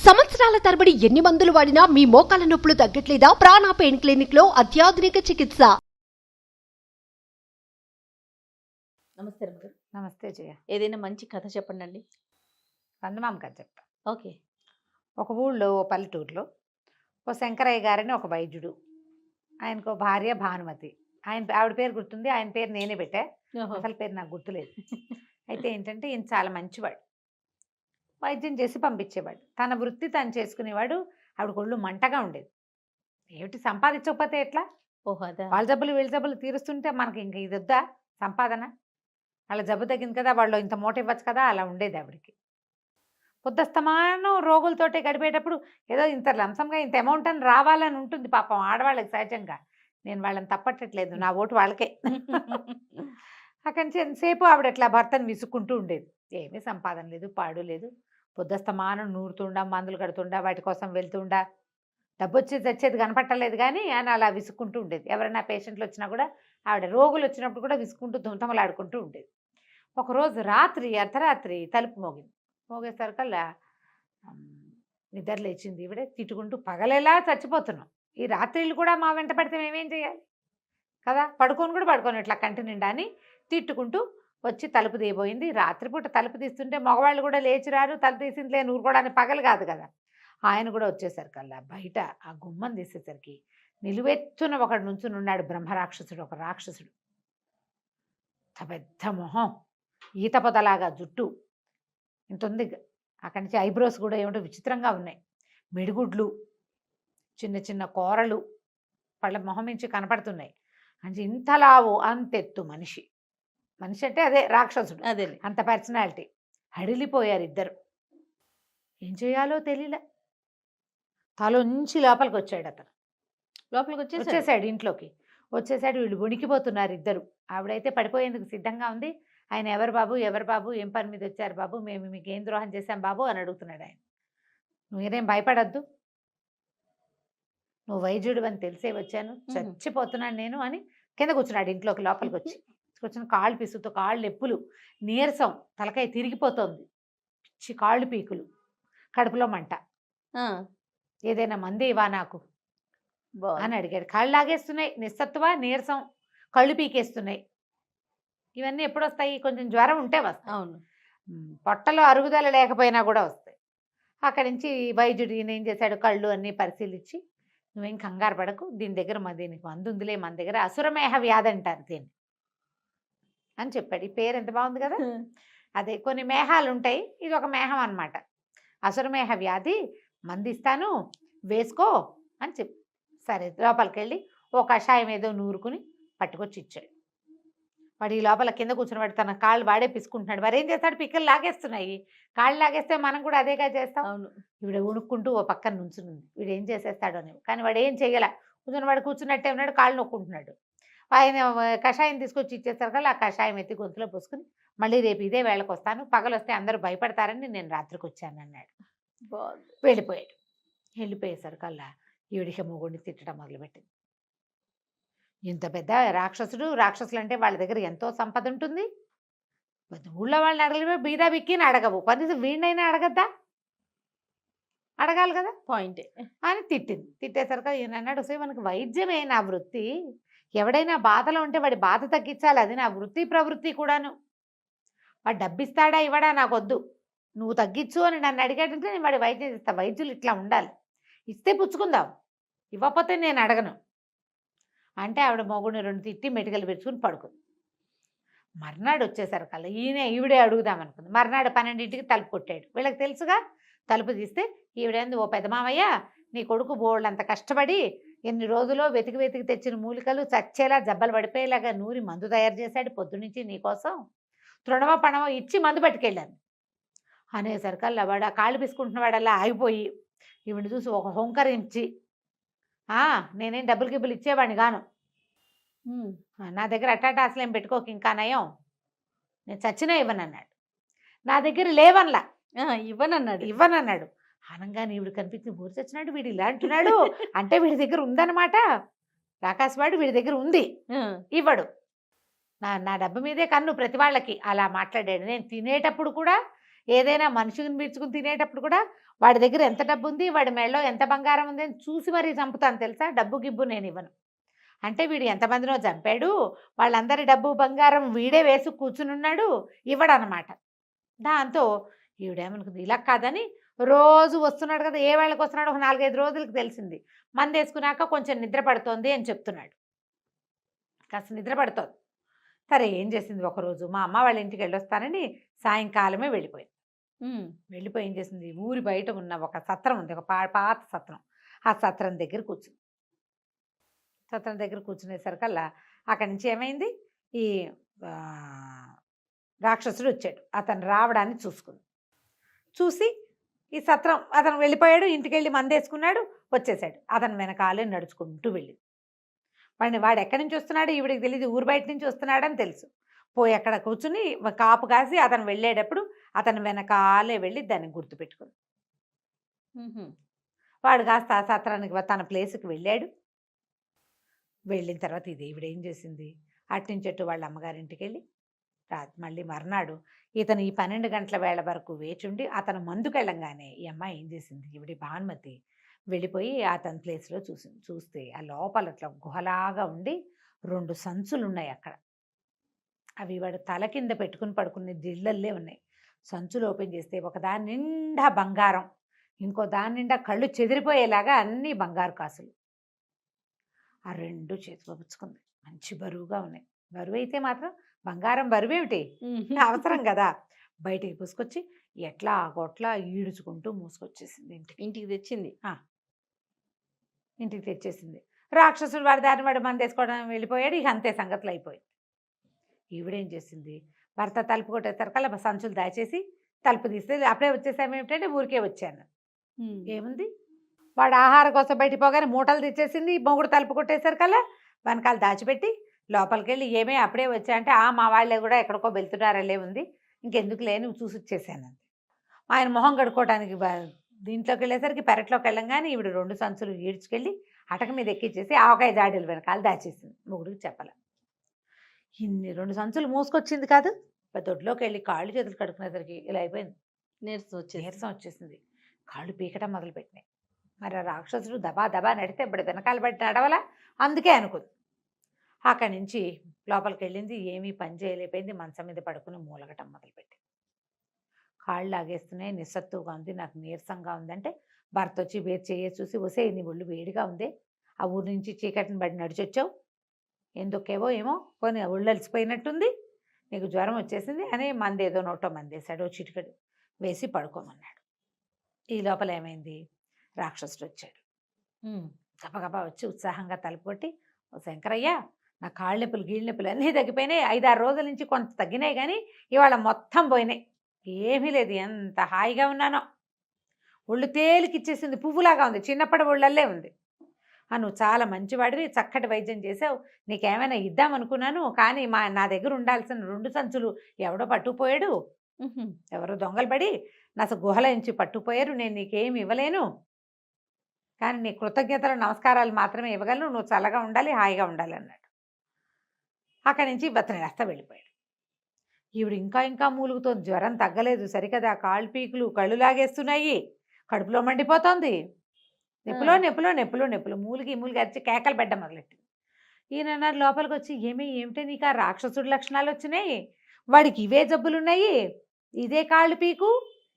సంవత్సరాల తరబడి ఎన్ని మందులు వాడినా మీ మోకాల నొప్పులు తగ్గట్లేదా? ప్రాణ పెయిన్ క్లినిక్ లో అత్యాధునిక చికిత్స. నమస్తే రమగారు. నమస్తే జయ. ఏదైనా మంచి కథ చెప్పండి అండి. చందమామ కథ చెప్తా. ఓకే. ఒక ఊళ్ళో ఓ పల్లెటూరులో ఓ శంకరయ్య గారని ఒక వైద్యుడు, ఆయనకు భార్య భానుమతి. ఆవిడ పేరు గుర్తుంది, ఆయన పేరు నేనే పెట్టా, అసలు పేరు నాకు గుర్తులేదు. అయితే ఏంటంటే ఈయన చాలా మంచివాడు, వైద్యం చేసి పంపించేవాడు, తన వృత్తి తను చేసుకునేవాడు. ఆవిడ ఒళ్ళు మంటగా ఉండేది. ఏమిటి సంపాదించకపోతే ఎట్లా, ఓహో అదా. వాళ్ళ జబ్బులు వీళ్ళ జబ్బులు తీరుస్తుంటే మనకి ఇంకా ఇది వద్దా సంపాదన? వాళ్ళ జబ్బు తగ్గింది కదా, వాళ్ళు ఇంత మూట ఇవ్వచ్చు కదా, అలా ఉండేది ఆవిడకి. పొద్దుస్తమానం రోగులతోటే గడిపేటప్పుడు ఏదో ఇంత లంసంగా ఇంత అమౌంట్ అని రావాలని ఉంటుంది పాపం ఆడవాళ్ళకి సహజంగా. నేను వాళ్ళని తప్పట్టట్లేదు, నా ఓటు వాళ్ళకే. అక్కడి నుంచి ఎంతసేపు ఆవిడ అట్లా భర్తను విసుక్కుంటూ ఉండేది. ఏమీ సంపాదన లేదు, పాడు లేదు. పొద్దుస్తమానం నూరుతుండా, మందులు కడుతుండా, వాటి కోసం వెళ్తుండా, డబ్బు వచ్చేది వచ్చేది కనపట్టలేదు కానీ అని అలా విసుక్కుంటూ ఉండేది. ఎవరైనా పేషెంట్లు వచ్చినా కూడా, ఆవిడ రోగులు వచ్చినప్పుడు కూడా విసుక్కుంటూ దుంతమలాడుకుంటూ ఉండేది. ఒకరోజు అర్ధరాత్రి తలుపు మోగింది. మోగేసరికల్లా నిద్ర లేచింది ఈవిడే, తిట్టుకుంటూ, పగలేలా చచ్చిపోతున్నాం, ఈ రాత్రిళ్ళు కూడా మా వెంట పడితే మేమేం చేయాలి కదా, పడుకొని ఇట్లా కంటి నిండా అని తిట్టుకుంటూ వచ్చి తలుపు తీయబోయింది. రాత్రిపూట తలుపు తీస్తుంటే మగవాళ్ళు కూడా లేచిరారు, తలుపు తీసిందిలే నూరు కూడా అని, పగలు కాదు కదా. ఆయన కూడా వచ్చేసరికల్లా బయట ఆ గుమ్మం తీసేసరికి నిలువెత్తున ఒకడు నుంచుని ఉన్నాడు, బ్రహ్మరాక్షసుడు, ఒక రాక్షసుడు. పెద్ద మొహం, ఈత పొదలాగా జుట్టు ఇంత ఉంది. అక్కడి నుంచి ఐబ్రోస్ కూడా ఏమిటో విచిత్రంగా ఉన్నాయి, మిడిగుడ్లు, చిన్న చిన్న కూరలు వాళ్ళ మొహం నుంచి కనపడుతున్నాయి. అంటే ఇంతలావు అంతెత్తు మనిషి అంటే అదే రాక్షసుడు, అదే అంత పర్సనాలిటీ. హడిలిపోయారు ఇద్దరు. ఏం చేయాలో తెలియలే. తలొంచి లోపలికి వచ్చాడు అతను. లోపలికి వచ్చేసాడు, ఇంట్లోకి వచ్చేసాడు. వీళ్ళు వణికిపోతున్నారు ఇద్దరు. ఆవిడైతే పడిపోయేందుకు సిద్ధంగా ఉంది. ఆయన ఎవరు బాబు, ఏం పని మీద వచ్చారు బాబు, మేము మీకు ఏం ద్రోహం చేశాం బాబు అని అడుగుతున్నాడు ఆయన. నువ్వేం భయపడద్దు, నువ్వు వైద్యుడు అని తెలిసే వచ్చాను, చచ్చిపోతున్నాను నేను అని కింద కూర్చున్నాడు. ఇంట్లోకి లోపలికి కూర్చుని కాళ్ళు పిసుతో, కాళ్ళు ఎప్పులు, నీరసం, తలకాయ తిరిగిపోతుంది, పిచ్చి కాళ్ళు పీకులు, కడుపులో మంట. ఏదైనా మంది ఇవా నాకు అని అడిగాడు. కాళ్ళు లాగేస్తున్నాయి, నిస్సత్వ, నీరసం, కళ్ళు పీకేస్తున్నాయి. ఇవన్నీ ఎప్పుడు వస్తాయి? కొంచెం జ్వరం ఉంటే వస్తాయి. అవును. పొట్టలో అరుగుదల లేకపోయినా కూడా వస్తాయి. అక్కడి నుంచి వైద్యుడు ఈయన ఏం చేశాడు, కళ్ళు అన్నీ పరిశీలించి, నువ్వేం కంగారు పడకు, దీనికి మందు ఉందిలే మన దగ్గర, అసురమేహ వ్యాధి అంటారు దీన్ని అని చెప్పాడు. ఈ పేరు ఎంత బాగుంది కదా. అదే, కొన్ని మేహాలు ఉంటాయి, ఇది ఒక మేహం అన్నమాట. అసురమేహ వ్యాధి, మందిస్తాను వేసుకో అని చెప్పి, సరే లోపలికి వెళ్ళి ఓ కషాయం ఏదో నూరుకుని పట్టుకొచ్చి ఇచ్చాడు. వాడు ఈ లోపల కింద కూర్చుని వాడు తన కాళ్ళు వాడే పిసుకుంటున్నాడు. వాడు ఏం చేస్తాడు, పిక్కలు లాగేస్తున్నాయి. కాళ్ళు లాగేస్తే మనం కూడా అదేగా చేస్తాం. అవును. వీడు ఉణుక్కుంటూ ఓ పక్కన నుంచుని ఉంది, వీడు ఏం చేసేస్తాడో అని. కానీ వాడు ఏం చెయ్యాల, వాడు కూర్చున్నట్టే ఉన్నాడు, కాళ్ళు నొక్కుంటున్నాడు. ఆయన కషాయం తీసుకొచ్చి ఇచ్చేసరికి ఆ కషాయం ఎత్తి గొంతులో పోసుకుని, మళ్ళీ రేపు ఇదే వేళకు వస్తాను, పగలొస్తే అందరూ భయపడతారని నేను రాత్రికి వచ్చాను అన్నాడు. వెళ్ళిపోయాడు. వెళ్ళిపోయేసరికల్లా ఈవిడికి మొగుడిని తిట్టడం మొదలుపెట్టింది. ఇంత పెద్ద రాక్షసులు అంటే వాళ్ళ దగ్గర ఎంతో సంపద ఉంటుంది. ఊళ్ళో వాళ్ళని అడగలేవే, బీదా బిక్కిని అడగవు, కనీసం వీడినైనా అడగద్దా, అడగాలి కదా, పాయింటే అని తిట్టింది. తిట్టేసరికి ఈయన అన్నాడు, సే మనకి వైద్యమే నా వృత్తి, ఎవడైనా బాధలో ఉంటే వాడి బాధ తగ్గించాలి, అది నా వృత్తి ప్రవృత్తి కూడాను. వాడు డబ్బిస్తాడా ఇవ్వడా నాకు వద్దు, నువ్వు తగ్గించు అని నన్ను అడిగాడంటే నేను వాడి వైద్యం చేస్తా. వైద్యులు ఇట్లా ఉండాలి, ఇస్తే పుచ్చుకుందాం, ఇవ్వకపోతే నేను అడగను అంటే ఆవిడ మొగుడిని 2 తిట్టి మెటికలు పెట్టుకుని పడుకుంది. మర్నాడు వచ్చేసరికల్లా ఈవిడే అడుగుదామనుకుంది. మర్నాడు 12ంటికి తలుపు కొట్టాడు. వీళ్ళకి తెలుసుగా, తలుపు తీస్తే ఈవిడేంది, ఓ పెదమామయ్య నీ కొడుకు బోళ్ళంత కష్టపడి ఎన్ని రోజులో వెతికి తెచ్చిన మూలికలు చచ్చేలా జబ్బలు పడిపోయేలాగా నూరి మందు తయారు చేశాడు, పొద్దునుంచి నీకోసం తృణమో పణమో ఇచ్చి మందు పట్టుకెళ్ళాను అనేసరికల్లా వాడు ఆ కాళ్ళు పిసుకుంటున్న వాడల్లా ఆగిపోయి ఈవిడ చూసి ఒక హోంకరించి, నేనేం డబ్బులు గిబ్బులు ఇచ్చేవాడిని గాను, నా దగ్గర అట్టాట అసలు ఏం పెట్టుకోక, ఇంకా నయం, నేను చచ్చినా ఇవ్వనన్నాడు. నా దగ్గర లేవన్లా, ఇవ్వనన్నాడు. ఆనంగానే ఈవిడ కనిపించి, ఊరు చచ్చినాడు వీడు ఇలా అంటున్నాడు అంటే వీడి దగ్గర ఉందన్నమాట. రాకాశవాడు వీడి దగ్గర ఉంది, ఇవ్వడు, నా డబ్బు మీదే కన్ను ప్రతి వాళ్ళకి, అలా మాట్లాడాడు. నేను తినేటప్పుడు కూడా ఏదైనా మనిషిని పీల్చుకుని తినేటప్పుడు కూడా వాడి దగ్గర ఎంత డబ్బు ఉంది, వాడి మెడలో ఎంత బంగారం ఉంది అని చూసి మరీ చంపుతాను తెలుసా. డబ్బు గిబ్బు నేను ఇవ్వను. అంటే వీడు ఎంతమందినో చంపాడు, వాళ్ళందరి డబ్బు బంగారం వీడే వేసి కూర్చునున్నాడు, ఇవ్వడనమాట. దాంతో ఈవిడేమనుకుంది, ఇలా కాదని రోజు వస్తున్నాడు కదా, ఏ వేళకి వస్తున్నాడు, ఒక 4-5 రోజులకి తెలిసింది. మందు వేసుకున్నాక కొంచెం నిద్ర పడుతోంది అని చెప్తున్నాడు. కాస్త నిద్ర పడుతోంది. సరే ఏం చేసింది, ఒకరోజు మా అమ్మ వాళ్ళ ఇంటికి వెళ్ళొస్తానని సాయంకాలమే వెళ్ళిపోయింది. వెళ్ళిపోయి ఏం చేసింది, ఊరి బయట ఉన్న ఒక సత్రం ఉంది, ఒక పాత సత్రం. ఆ సత్రం దగ్గర కూర్చుంది. సత్రం దగ్గర కూర్చునేసరికల్లా అక్కడి నుంచి ఏమైంది, ఈ రాక్షసుడు వచ్చాడు. అతను రావడాన్ని చూసుకుంది. చూసి ఈ సత్రం అతను వెళ్ళిపోయాడు, ఇంటికి వెళ్ళి మందేసుకున్నాడు, వచ్చేసాడు. అతను వెనకాలే నడుచుకుంటూ వెళ్ళింది. వాడు ఎక్కడి నుంచి వస్తున్నాడు ఈవిడికి తెలియదు, ఊరు బయట నుంచి వస్తున్నాడని తెలుసు. పోయి అక్కడ కూర్చుని కాపు కాసి అతను వెళ్ళేటప్పుడు అతను వెనకాలే వెళ్ళి దాన్ని గుర్తుపెట్టుకుంది. వాడు కాస్త ఆ సత్రానికి తన ప్లేస్కి వెళ్ళాడు. వెళ్ళిన తర్వాత ఇది ఈవిడ ఏం చేసింది, అట్నుంచి అటు వాళ్ళ అమ్మగారింటికి వెళ్ళి మళ్ళీ మర్నాడు ఇతను ఈ 12 గంటల వేళ వరకు వేచుండి అతను మందుకెళ్ళంగానే ఈ అమ్మాయి ఏం చేసింది, ఈవిడి భానుమతి వెళ్ళిపోయి అతని ప్లేస్లో చూసింది. చూస్తే ఆ లోపల అట్లా గుహలాగా ఉండి 2 సంచులు ఉన్నాయి అక్కడ. అవి వాడు తల కింద పెట్టుకుని పడుకునే దిళ్ళల్లే ఉన్నాయి. సంచులు ఓపెన్ చేస్తే ఒక దాని నిండా బంగారం, ఇంకో దాని నిండా కళ్ళు చెదిరిపోయేలాగా అన్నీ బంగారు కాసులు. ఆ 2 చేతిలో పుచ్చుకుంది. మంచి బరువుగా ఉన్నాయి. బరువు అయితే మాత్రం బంగారం బరువేమిటి, అవసరం కదా. బయటికి పూసుకొచ్చి ఎట్లా గొట్లా ఈడుచుకుంటూ మూసుకొచ్చేసింది ఇంటికి తెచ్చింది. ఇంటికి తెచ్చేసింది. రాక్షసుడు వాడి దారిని వాడు మంది వేసుకోవడం వెళ్ళిపోయాడు. ఇక అంతే సంగతులు అయిపోయింది. ఈవిడేం చేసింది, భర్త తలుపు కొట్టేసరికల్లా సంచులు దాచేసి తలుపు తీస్తే అప్పుడే వచ్చేసామేమిటంటే ఊరికే వచ్చాను. ఏముంది, వాడు ఆహారం కోసం బయటికి పోగానే మూటలు తెచ్చేసింది. మొగుడు తలుపు కొట్టేసరికల్లా వెనకాల దాచిపెట్టి లోపలికి వెళ్ళి ఏమే అప్పుడే వచ్చా అంటే మా వాళ్ళే కూడా ఎక్కడికో వెళ్తున్నారలే ఉంది, ఇంకెందుకు లేని చూసి వచ్చేసాను. ఆయన మొహం కడుక్కోవడానికి దీంట్లోకి వెళ్ళేసరికి పెరట్లోకి వెళ్ళంగానే ఈవిడ 2 సంచులు ఈడ్చుకెళ్ళి అటక మీద ఎక్కించేసి ఆవకాయ జాడీలు వెనకాల దాచేసింది. మొగుడికి చెప్పాల. ఇన్ని 2 సంచులు మూసుకొచ్చింది కాదు, దొడ్లోకి వెళ్ళి కాళ్ళు చేతులు కడుక్కునేసరికి ఇలా అయిపోయింది. నీరసం వచ్చేసింది. కాళ్ళు పీకటం మొదలుపెట్టినాయి. మరి ఆ రాక్షసుడు దబా దబా నడితే ఇప్పుడు వెనకాల పట్టి నడవలా, అందుకే అనుకుంది. అక్కడి నుంచి లోపలికి వెళ్ళింది. ఏమీ పని చేయలేకపోయింది. మంచం మీద పడుకుని మూలగటం మొదలుపెట్టింది. కాళ్ళు లాగేస్తున్నాయి, నిస్సత్తుగా ఉంది, నాకు నీరసంగా ఉందంటే భర్త వచ్చి వేరు చేయ చూసి, వసే నీ ఒళ్ళు వేడిగా ఉంది, ఆ ఊరి నుంచి చీకటిని బట్టి నడిచొచ్చావు, ఎందుకేవో ఏమో కొన్ని ఒళ్ళు అలసిపోయినట్టుంది, నీకు జ్వరం వచ్చేసింది అని మందేదో నోటో మందేశాడు. చిటికడు వేసి పడుకోమన్నాడు. ఈ లోపల ఏమైంది, రాక్షసుడు వచ్చాడు. గబగబా వచ్చి ఉత్సాహంగా తలుపు కొట్టి, శంకరయ్య నా కాళ్ళ నొప్పులు గీళ్ళ నొప్పులు అన్నీ తగ్గిపోయినాయి, 5-6 రోజుల నుంచి కొంత తగ్గినాయి, కానీ ఇవాళ మొత్తం పోయినాయి, ఏమీ లేదు, ఎంత హాయిగా ఉన్నానో, ఒళ్ళు తేలికిచ్చేసింది, పువ్వులాగా ఉంది, చిన్నప్పటి ఒళ్ళల్లే ఉంది. నువ్వు చాలా మంచివాడివి, చక్కటి వైద్యం చేసావు, నీకేమైనా ఇద్దామనుకున్నాను, కానీ నా దగ్గర ఉండాల్సిన 2 సంచులు ఎవడో పట్టుకుపోయాడు, ఎవరో దొంగలు పడి నా గుహల నుంచి పట్టుకుపోయారు, నేను నీకేమి ఇవ్వలేను, కానీ నీ కృతజ్ఞతలు నమస్కారాలు మాత్రమే ఇవ్వగలను, నువ్వు చల్లగా ఉండాలి, హాయిగా ఉండాలి అన్నాడు. అక్కడి నుంచి బతనేస్తా వెళ్ళిపోయాడు. ఈవిడ ఇంకా మూలుగుతోంది, జ్వరం తగ్గలేదు సరికదా, కాళ్ళు పీకులు కళ్ళు లాగేస్తున్నాయి, కడుపులో మండిపోతోంది, నెప్పులో మూలిగి అరిచి కేకలు పెట్ట మొదలెట్టింది. ఈయన లోపలికి వచ్చి, ఏమిటే నీకు ఆ రాక్షసుడి లక్షణాలు వచ్చినాయి, వాడికి ఇవే జబ్బులున్నాయి, ఇదే కాళ్ళు పీకు,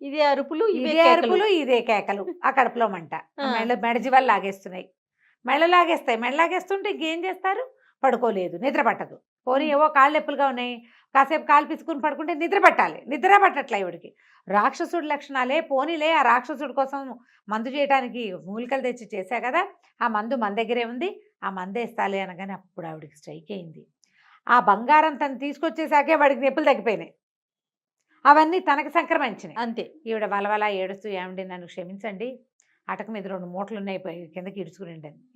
ఇదే అరుపులు, ఇదే కేకలు, ఆ కడుపులో మంట, మెడజివాళ్ళు లాగేస్తున్నాయి, మెడలాగేస్తుంటే ఇంకేం చేస్తారు, పడుకోలేదు, నిద్ర పట్టదు, పోనీ ఏవో కాళ్ళు నొప్పులుగా ఉన్నాయి, కాసేపు కాళ్ళు పిసుకుని పడుకుంటే నిద్ర పట్టాలి, నిద్ర పట్టట్లే ఇవిడికి, రాక్షసుడి లక్షణాలే, పోనీలే ఆ రాక్షసుడి కోసం మందు చేయడానికి మూలికలు తెచ్చి చేశా కదా, ఆ మందు మన దగ్గరే ఉంది, ఆ మందే ఇస్తాలే అనగానే అప్పుడు ఆవిడికి స్ట్రైక్ అయింది. ఆ బంగారం తను తీసుకొచ్చేసాకే వాడికి నొప్పులు తగ్గిపోయినాయి, అవన్నీ తనకు సంక్రమించినాయి. అంతే. ఈవిడ వలవలా ఏడుస్తూ, ఏమండి నన్ను క్షమించండి, అటక మీద 2 మూటలు ఉన్నాయి, కిందకి ఇడుచుకుని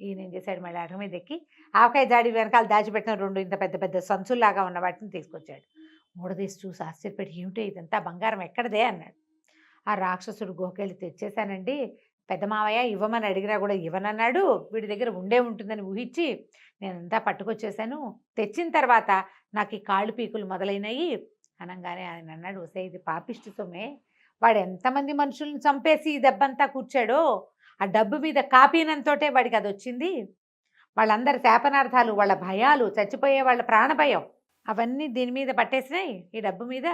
ఈయన ఏం చేశాడు, మళ్ళీ అటక మీద ఎక్కి ఆవకాయ జాడి వెనకాల దాచిపెట్టిన 2 ఇంత పెద్ద పెద్ద సంచుల్లాగా ఉన్న వాటిని తీసుకొచ్చాడు. మూడదీసి చూసి ఆశ్చర్యపెట్టి, ఏమిటో ఇదంతా బంగారం ఎక్కడదే అన్నాడు. ఆ రాక్షసుడు గుహకెళ్ళి తెచ్చేశానండి, పెద్ద మావయ్య ఇవ్వమని అడిగినా కూడా ఇవ్వనన్నాడు, వీడి దగ్గర ఉండే ఉంటుందని ఊహించి నేనంతా పట్టుకొచ్చేసాను, తెచ్చిన తర్వాత నాకు ఈ కాళ్ళు పీకులు మొదలైనవి అనగానే ఆయన అన్నాడు, వసే ఇది పాపిష్టి సొమ్మే, వాడు ఎంతమంది మనుషుల్ని చంపేసి ఈ దెబ్బంతా కూర్చాడో ఆ డబ్బు మీద కాపీనంతోటే వాడికి అది వచ్చింది. వాళ్ళందరి శాపనార్థాలు, వాళ్ళ భయాలు, చచ్చిపోయే వాళ్ళ ప్రాణభయం అవన్నీ దీని మీద పట్టేసినాయి, ఈ డబ్బు మీద.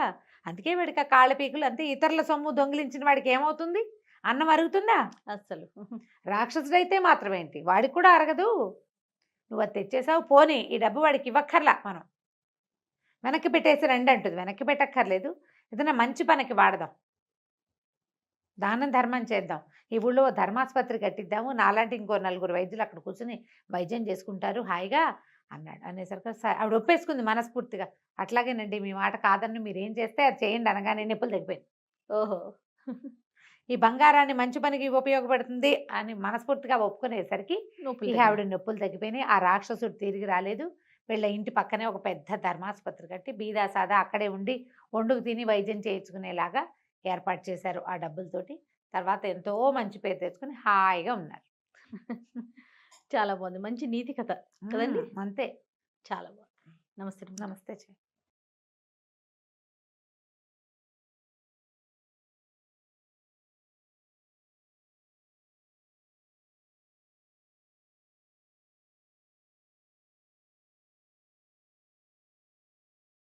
అందుకే వాడికి ఆ కాళ్ళ పీకులు. అంతే. ఇతరుల సొమ్ము దొంగిలించిన వాడికి ఏమవుతుంది? అన్నం అరుగుతుందా? అస్సలు. రాక్షసుడైతే మాత్రమేంటి, వాడికి కూడా అరగదు. నువ్వు అది తెచ్చేసావు, పోనీ ఈ డబ్బు వాడికి ఇవ్వక్కర్లా, మనం వెనక్కి పెట్టేసి రండి అంటుంది. వెనక్కి పెట్టక్కర్లేదు, ఏదైనా మంచి పనికి వాడదాం, దానం ధర్మం చేద్దాం, ఈ ఊళ్ళో ఓ ధర్మాసుపత్రి కట్టిద్దాము, నాలాంటి ఇంకో 4 వైద్యులు అక్కడ కూర్చుని వైద్యం చేసుకుంటారు హాయిగా అన్నాడు. అనేసరికి ఆవిడ ఒప్పేసుకుంది మనస్ఫూర్తిగా. అట్లాగేనండి, మీ మాట కాదని, మీరు ఏం చేస్తే అది చేయండి అనగానే నొప్పులు తగ్గిపోయింది. ఓహో. ఈ బంగారాన్ని మంచి పనికి ఉపయోగపడుతుంది అని మనస్ఫూర్తిగా ఒప్పుకునేసరికి నొప్పులు ఇక తగ్గినాయి. ఆవిడ నొప్పులు తగ్గిపోయినాయి. ఆ రాక్షసుడు తిరిగి రాలేదు. వీళ్ళ ఇంటి పక్కనే ఒక పెద్ద ధర్మాసుపత్రి కట్టి బీదా సాదా అక్కడే ఉండి వండుకు తిని వైద్యం చేయించుకునేలాగా ఏర్పాటు చేశారు ఆ డబ్బులతోటి. తర్వాత ఎంతో మంచి పేరు తెచ్చుకుని హాయిగా ఉన్నారు. చాలా బాగుంది. మంచి నీతి కథ కదండి. అంతే. చాలా బాగుంది. నమస్తే. నమస్తే.